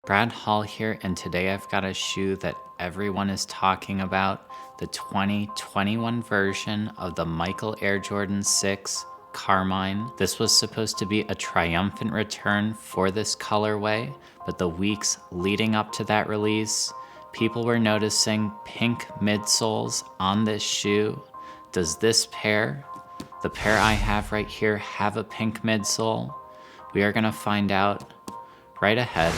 Brad Hall here, and today I've got a shoe that everyone is talking about, the 2021 version of the Michael Air Jordan 6 Carmine. This was supposed to be a triumphant return for this colorway, but the weeks leading up to that release, people were noticing pink midsoles on this shoe. Does this pair, the pair I have right here, have a pink midsole? We are gonna find out right ahead.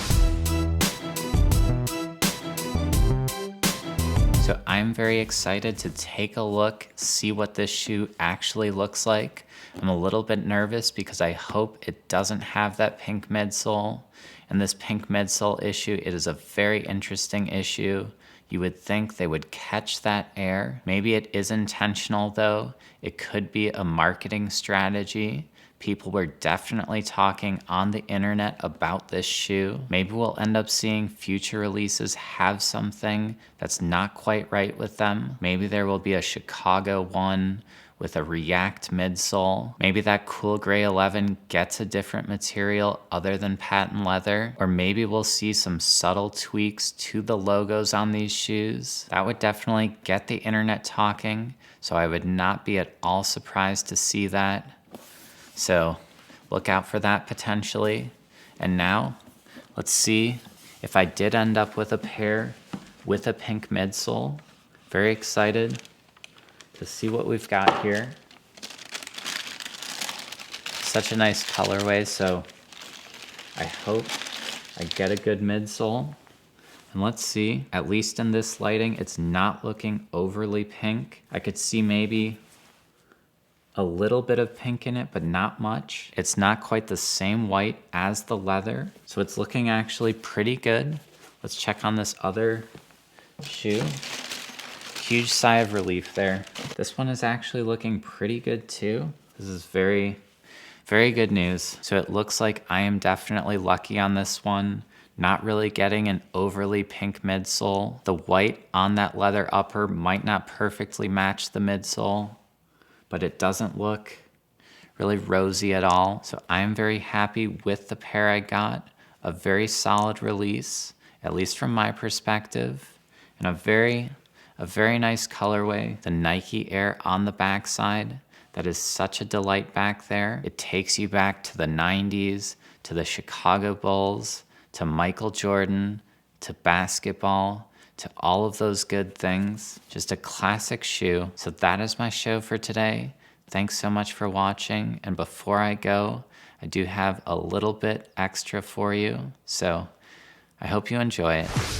So I'm very excited to take a look, see what this shoe actually looks like. I'm a little bit nervous because I hope it doesn't have that pink midsole. And this pink midsole issue, it is a very interesting issue. You would think they would catch that air. Maybe it is intentional though. It could be a marketing strategy. People were definitely talking on the internet about this shoe. Maybe we'll end up seeing future releases have something that's not quite right with them. Maybe there will be a Chicago one with a React midsole. Maybe that Cool Gray 11 gets a different material other than patent leather. Or maybe we'll see some subtle tweaks to the logos on these shoes. That would definitely get the internet talking, so I would not be at all surprised to see that. So look out for that potentially. And now let's see if I did end up with a pair with a pink midsole. Very excited to see what we've got here. Such a nice colorway, so I hope I get a good midsole. And let's see, at least in this lighting, it's not looking overly pink. I could see maybe a little bit of pink in it, but not much. It's not quite the same white as the leather, so it's looking actually pretty good. Let's check on this other shoe. Huge sigh of relief there. This one is actually looking pretty good too. This is very, very good news. So it looks like I am definitely lucky on this one. Not really getting an overly pink midsole. The white on that leather upper might not perfectly match the midsole, but it doesn't look really rosy at all. So I'm very happy with the pair I got. A very solid release, at least from my perspective, and a very nice colorway. The Nike Air on the backside, that is such a delight back there. It takes you back to the 90s, to the Chicago Bulls, to Michael Jordan, to basketball, to all of those good things. Just a classic shoe. So that is my show for today. Thanks so much for watching. And before I go, I do have a little bit extra for you. So I hope you enjoy it.